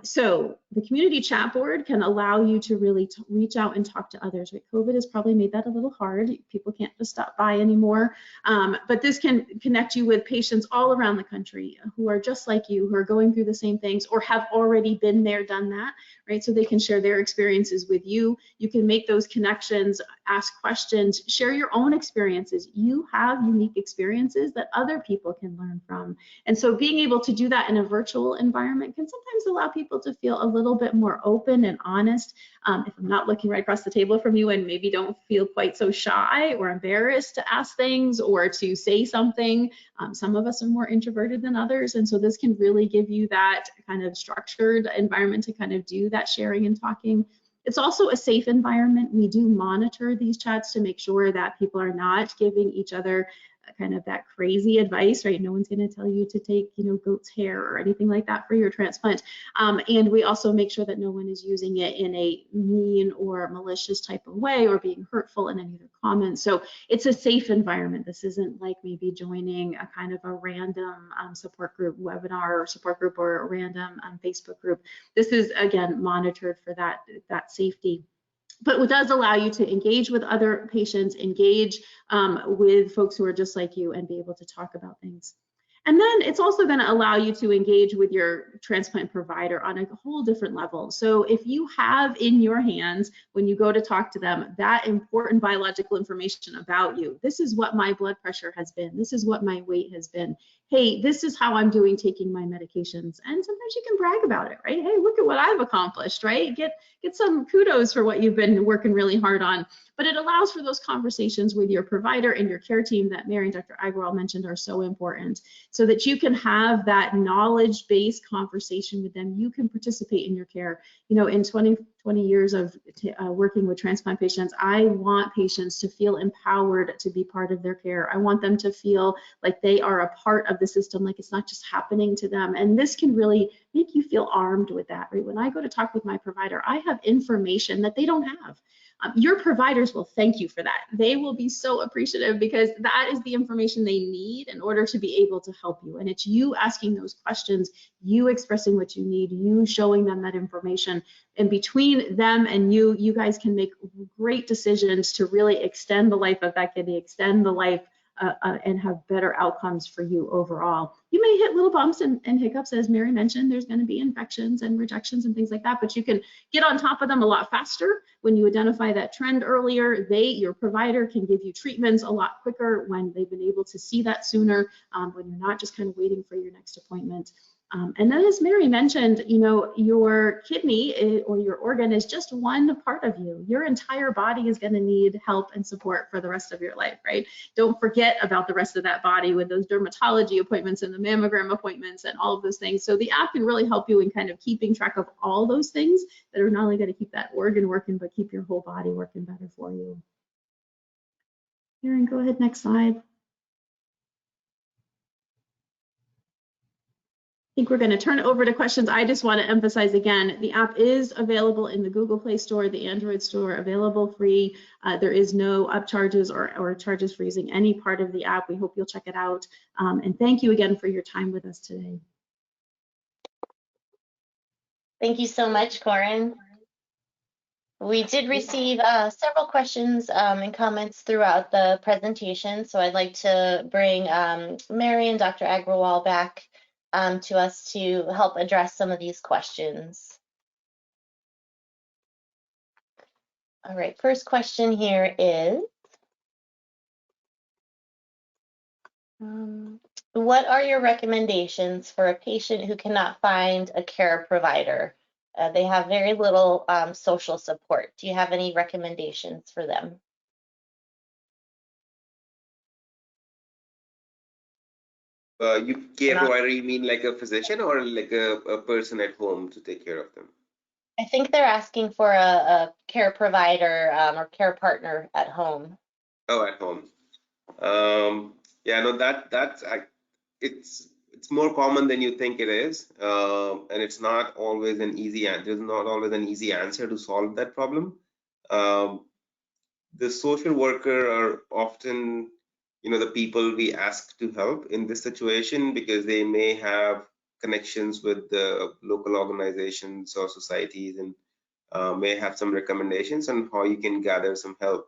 So the community chat board can allow you to really reach out and talk to others, right? COVID has probably made that a little hard. People can't just stop by anymore. But this can connect you with patients all around the country who are just like you, who are going through the same things or have already been there, done that, right? So they can share their experiences with you. You can make those connections, ask questions, share your own experiences. You have unique experiences that other people can learn from. And so being able to do that in a virtual environment can sometimes allow people to feel a little bit more open and honest. If I'm not looking right across the table from you and maybe don't feel quite so shy or embarrassed to ask things or to say something, some of us are more introverted than others. And so this can really give you that kind of structured environment to kind of do that sharing and talking. It's also a safe environment. We do monitor these chats to make sure that people are not giving each other kind of that crazy advice, right? No one's going to tell you to take, goat's hair or anything like that for your transplant. And we also make sure that no one is using it in a mean or malicious type of way or being hurtful in any of their comments. So it's a safe environment. This isn't like maybe joining a kind of a random support group webinar or support group or a random Facebook group. This is, again, monitored for that safety. But it does allow you to engage with other patients, engage with folks who are just like you and be able to talk about things. And then it's also going to allow you to engage with your transplant provider on a whole different level. So if you have in your hands, when you go to talk to them, that important biological information about you, this is what my blood pressure has been, this is what my weight has been, hey, this is how I'm doing taking my medications. And sometimes you can brag about it, right? Hey, look at what I've accomplished, right? Get some kudos for what you've been working really hard on. But it allows for those conversations with your provider and your care team that Mary and Dr. Agarwal mentioned are so important, so that you can have that knowledge-based conversation with them. You can participate in your care. In 20 years of working with transplant patients, I want patients to feel empowered to be part of their care. I want them to feel like they are a part of the system, like it's not just happening to them. And this can really make you feel armed with that, right? When I go to talk with my provider, I have information that they don't have. Your providers will thank you for that. They will be so appreciative because that is the information they need in order to be able to help you. And it's you asking those questions, you expressing what you need, you showing them that information. And between them and you guys can make great decisions to really extend the life of that kidney, extend the life and have better outcomes for you overall. You may hit little bumps and hiccups, as Mary mentioned. There's going to be infections and rejections and things like that, but you can get on top of them a lot faster when you identify that trend earlier. Your provider can give you treatments a lot quicker when they've been able to see that sooner, when you're not just kind of waiting for your next appointment. And then, as Mary mentioned, your kidney or your organ is just one part of you. Your entire body is going to need help and support for the rest of your life, right? Don't forget about the rest of that body with those dermatology appointments and the mammogram appointments and all of those things. So the app can really help you in kind of keeping track of all those things that are not only going to keep that organ working, but keep your whole body working better for you. Erin, go ahead, next slide. I think we're going to turn it over to questions. I just want to emphasize again, the app is available in the Google Play Store, the Android Store, available free. There is no upcharges or charges for using any part of the app. We hope you'll check it out. And thank you again for your time with us today. Thank you so much, Corinne. We did receive several questions and comments throughout the presentation, so I'd like to bring Mary and Dr. Agarwal back to us to help address some of these questions. All right, first question here is, what are your recommendations for a patient who cannot find a care provider? They have very little social support. Do you have any recommendations for them? Care provider, you mean like a physician or like a person at home to take care of them? I think they're asking for a care provider or care partner at home. Oh, at home. Yeah, no, it's it's more common than you think it is, and it's not always an easy answer. There's not always an easy answer to solve that problem. The social worker are often, the people we ask to help in this situation, because they may have connections with the local organizations or societies, and may have some recommendations on how you can gather some help.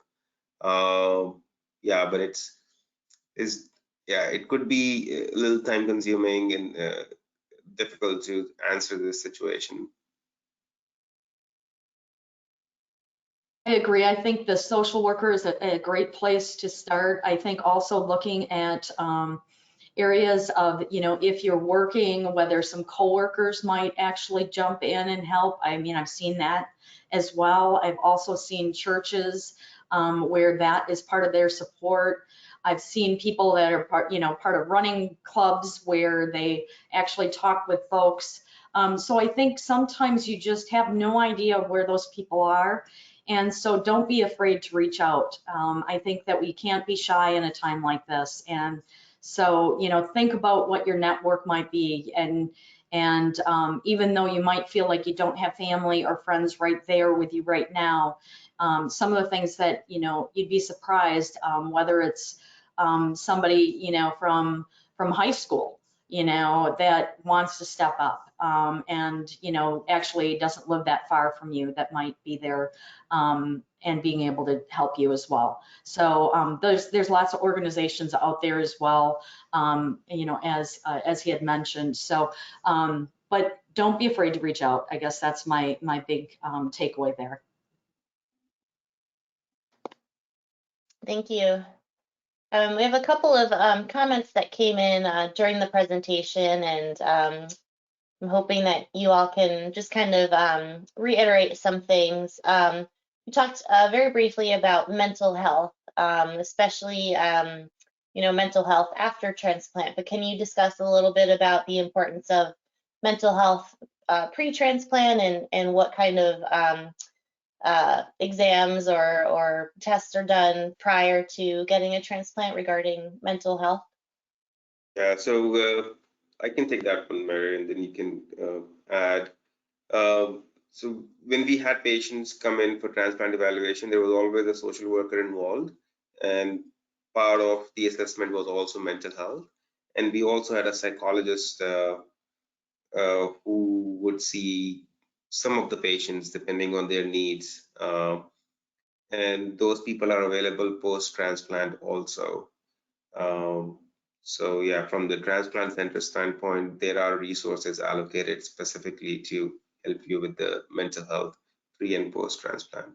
Yeah, but it could be a little time consuming and difficult to answer this situation. I agree. I think the social worker is a great place to start. I think also looking at areas of, if you're working, whether some coworkers might actually jump in and help. I mean, I've seen that as well. I've also seen churches where that is part of their support. I've seen people that are part of running clubs where they actually talk with folks. So I think sometimes you just have no idea where those people are. And so don't be afraid to reach out. I think that we can't be shy in a time like this. And so, think about what your network might be. And even though you might feel like you don't have family or friends right there with you right now, some of the things that, you'd be surprised, whether it's somebody, from high school, that wants to step up and, actually doesn't live that far from you, that might be there and being able to help you as well. So there's lots of organizations out there as well, as he had mentioned. So, but don't be afraid to reach out. I guess that's my big takeaway there. Thank you. We have a couple of comments that came in during the presentation, and I'm hoping that you all can just kind of reiterate some things. We talked very briefly about mental health, especially mental health after transplant, but can you discuss a little bit about the importance of mental health pre-transplant and what kind of exams or tests are done prior to getting a transplant regarding mental health? Yeah, so I can take that one, Mary, and then you can add. So when we had patients come in for transplant evaluation, there was always a social worker involved, and part of the assessment was also mental health. And we also had a psychologist who would see some of the patients depending on their needs. And those people are available post-transplant also. So yeah, from the transplant center standpoint, there are resources allocated specifically to help you with the mental health pre and post transplant.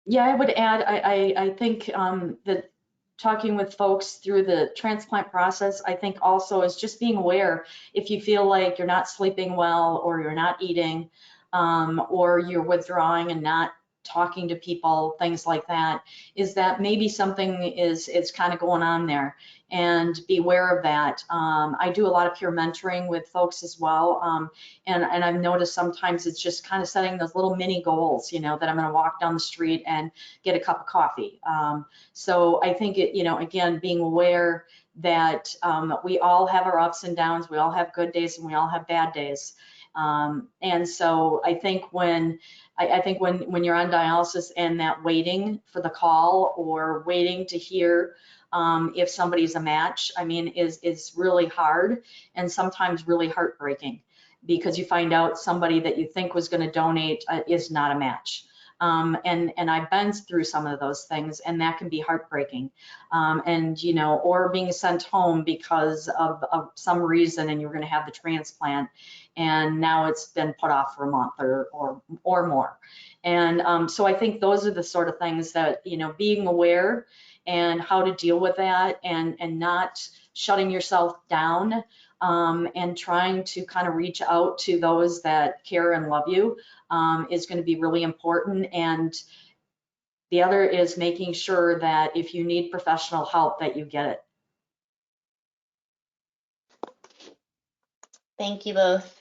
Yeah, I would add, I think that talking with folks through the transplant process, I think also is just being aware if you feel like you're not sleeping well or you're not eating or you're withdrawing and not talking to people, things like that, is that maybe something is kind of going on there, and be aware of that. I do a lot of peer mentoring with folks as well, and I've noticed sometimes it's just kind of setting those little mini goals, that I'm going to walk down the street and get a cup of coffee. So I think again, being aware that we all have our ups and downs, we all have good days and we all have bad days. And so I think when you're on dialysis and that waiting for the call or waiting to hear if somebody's a match, I mean, is really hard and sometimes really heartbreaking, because you find out somebody that you think was going to donate is not a match. And I've been through some of those things, and that can be heartbreaking. Or being sent home because of some reason, and you're going to have the transplant, and now it's been put off for a month or more. And so I think those are the sort of things that, being aware and how to deal with that, and not shutting yourself down, and trying to kind of reach out to those that care and love you is going to be really important. And the other is making sure that if you need professional help, that you get it. Thank you both.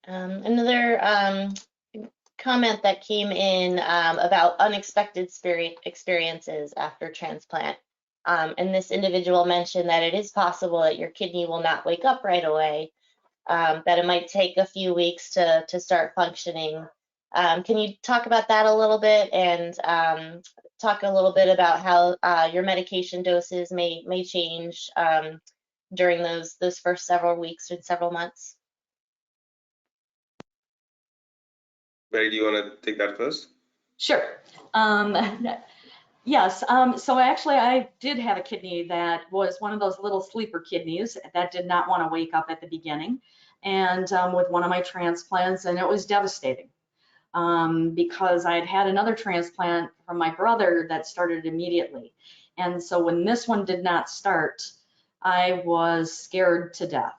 Another comment that came in about unexpected experiences after transplant. And this individual mentioned that it is possible that your kidney will not wake up right away, that it might take a few weeks to start functioning. Can you talk about that a little bit, and talk a little bit about how your medication doses may change during those first several weeks and several months? Mary, do you want to take that first? Sure. Yes, so actually I did have a kidney that was one of those little sleeper kidneys that did not want to wake up at the beginning, and with one of my transplants, and it was devastating because I had had another transplant from my brother that started immediately. And so when this one did not start, I was scared to death.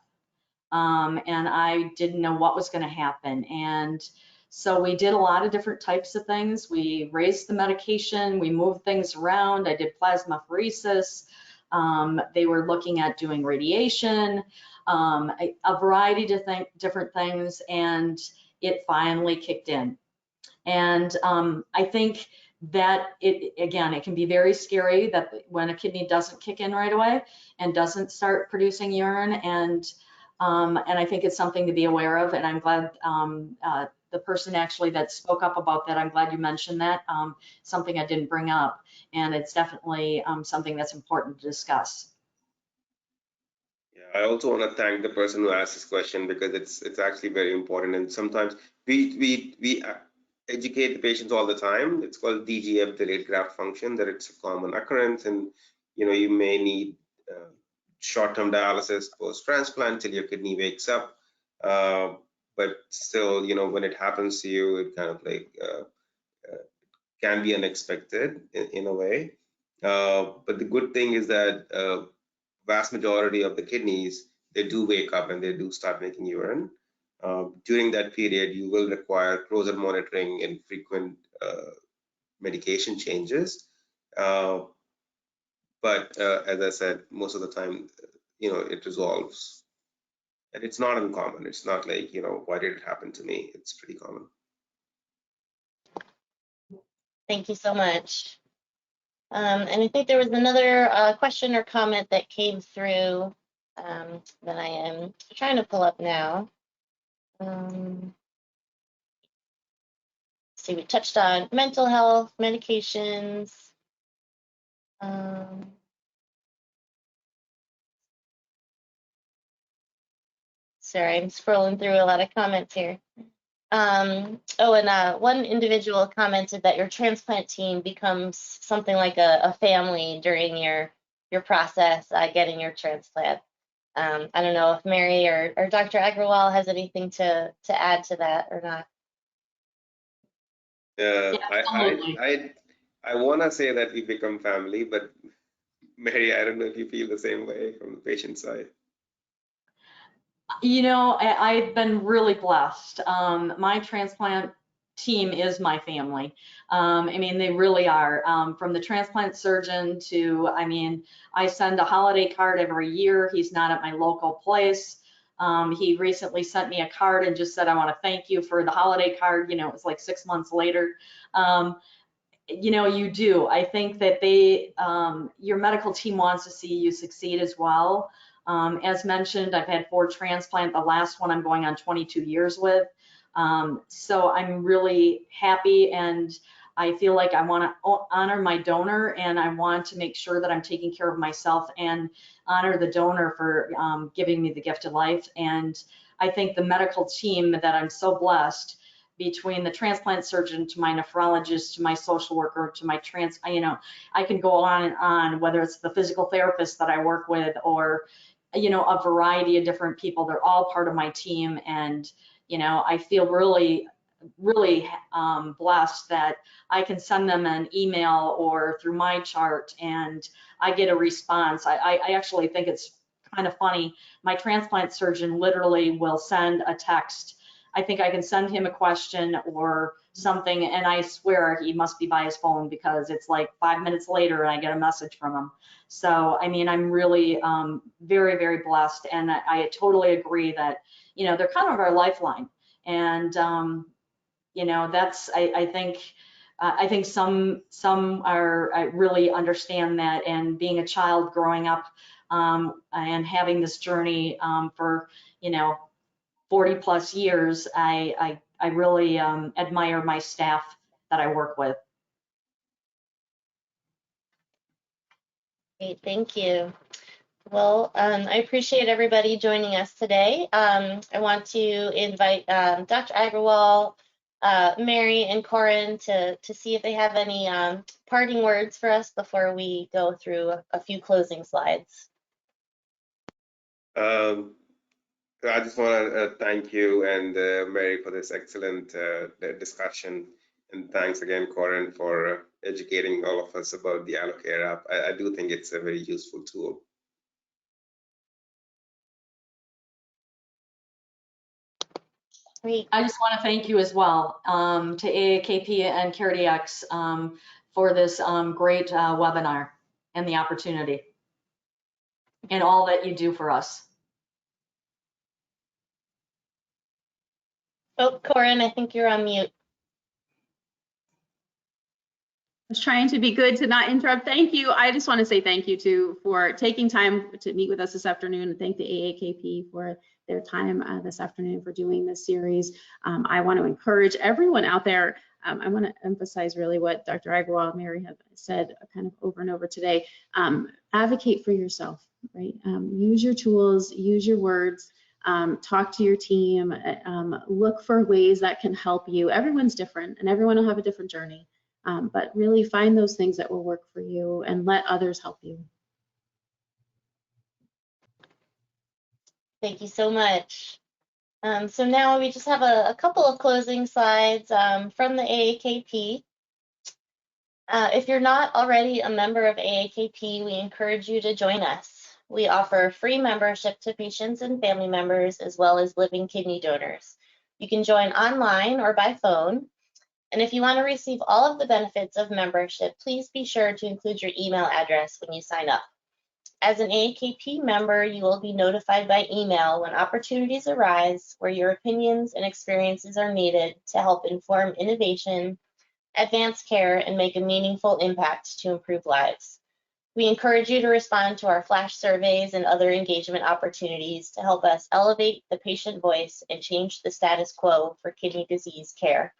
And I didn't know what was going to happen. And so we did a lot of different types of things. We raised the medication, we moved things around. I did plasmapheresis. They were looking at doing radiation, a variety of different things, and it finally kicked in. And I think that it can be very scary that when a kidney doesn't kick in right away and doesn't start producing urine, and I think it's something to be aware of. And I'm glad the person actually that spoke up about that, I'm glad you mentioned that, something I didn't bring up, and it's definitely something that's important to discuss. Yeah, I also want to thank the person who asked this question, because it's actually very important. And sometimes we educate the patients all the time. It's called DGF, delayed graft function, that it's a common occurrence, and you may need short-term dialysis post-transplant till your kidney wakes up. But still, when it happens to you, it kind of like can be unexpected in a way. But the good thing is that vast majority of the kidneys, they do wake up and they do start making urine. During that period, you will require closer monitoring and frequent medication changes. But as I said, most of the time, it resolves. And it's not uncommon. It's not like, why did it happen to me? It's pretty common. Thank you so much. And I think there was another question or comment that came through that I am trying to pull up now. See, we touched on mental health, medications. Sorry, I'm scrolling through a lot of comments here. And one individual commented that your transplant team becomes something like a family during your process getting your transplant. I don't know if Mary or Dr. Agrawal has anything to add to that or not. Absolutely. I want to say that we become family, but Mary, I don't know if you feel the same way from the patient side. I've been really blessed. My transplant team is my family. They really are. From the transplant surgeon to, I send a holiday card every year. He's not at my local place. He recently sent me a card and just said, I want to thank you for the holiday card. It was like 6 months later. You do. I think that your medical team wants to see you succeed as well. As mentioned, I've had 4 transplants. The last one I'm going on 22 years with. So I'm really happy, and I feel like I want to honor my donor, and I want to make sure that I'm taking care of myself and honor the donor for giving me the gift of life. And I think the medical team that I'm so blessed, between the transplant surgeon to my nephrologist to my social worker to my I can go on and on, whether it's the physical therapist that I work with or a variety of different people. They're all part of my team, and I feel really blessed that I can send them an email or through my chart and I get a response. I actually think it's kind of funny. My transplant surgeon literally will send a text. I think I can send him a question or something, and I swear he must be by his phone, because it's like 5 minutes later and I get a message from him. So, I'm really very, very blessed, and I totally agree that, they're kind of our lifeline. And, that's, I think, I think some are really understand that, and being a child growing up and having this journey for 40 plus years, I really admire my staff that I work with. Great, thank you. Well, I appreciate everybody joining us today. I want to invite Dr. Agrawal, Mary, and Corin to see if they have any parting words for us before we go through a few closing slides. I just want to thank you and Mary for this excellent discussion. And thanks again, Corin, for educating all of us about the AlloCare app. I do think it's a very useful tool. Great. I just want to thank you as well to AAKP and CareDx for this great webinar and the opportunity and all that you do for us. Oh, Corin, I think you're on mute. I was trying to be good to not interrupt. Thank you. I just want to say thank you too for taking time to meet with us this afternoon, and thank the AAKP for their time this afternoon for doing this series. I want to encourage everyone out there. I want to emphasize really what Dr. Agrawal and Mary have said kind of over and over today. Advocate for yourself, right? Use your tools, use your words, talk to your team, look for ways that can help you. Everyone's different and everyone will have a different journey. But really find those things that will work for you and let others help you. Thank you so much. So now we just have a couple of closing slides from the AAKP. If you're not already a member of AAKP, we encourage you to join us. We offer free membership to patients and family members, as well as living kidney donors. You can join online or by phone. And if you want to receive all of the benefits of membership, please be sure to include your email address when you sign up. As an AAKP member, you will be notified by email when opportunities arise where your opinions and experiences are needed to help inform innovation, advance care, and make a meaningful impact to improve lives. We encourage you to respond to our flash surveys and other engagement opportunities to help us elevate the patient voice and change the status quo for kidney disease care.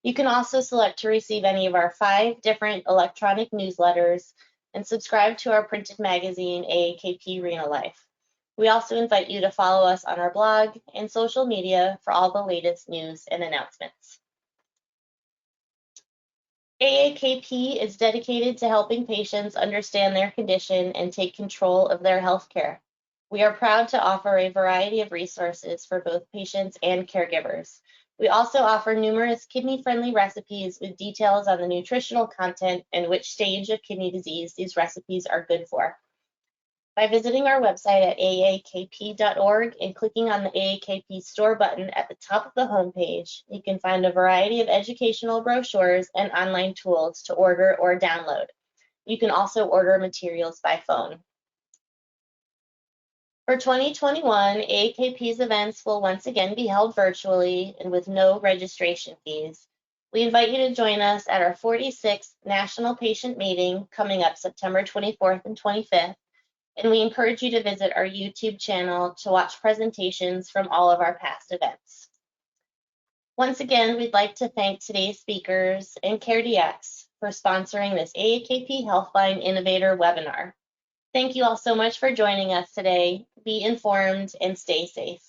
You can also select to receive any of our 5 different electronic newsletters and subscribe to our printed magazine, AAKP Renal Life. We also invite you to follow us on our blog and social media for all the latest news and announcements. AAKP is dedicated to helping patients understand their condition and take control of their health care. We are proud to offer a variety of resources for both patients and caregivers. We also offer numerous kidney-friendly recipes with details on the nutritional content and which stage of kidney disease these recipes are good for. By visiting our website at aakp.org and clicking on the AAKP Store button at the top of the homepage, you can find a variety of educational brochures and online tools to order or download. You can also order materials by phone. For 2021, AAKP's events will once again be held virtually and with no registration fees. We invite you to join us at our 46th National Patient Meeting coming up September 24th and 25th, and we encourage you to visit our YouTube channel to watch presentations from all of our past events. Once again, we'd like to thank today's speakers and CareDx for sponsoring this AAKP Healthline Innovator webinar. Thank you all so much for joining us today. Be informed and stay safe.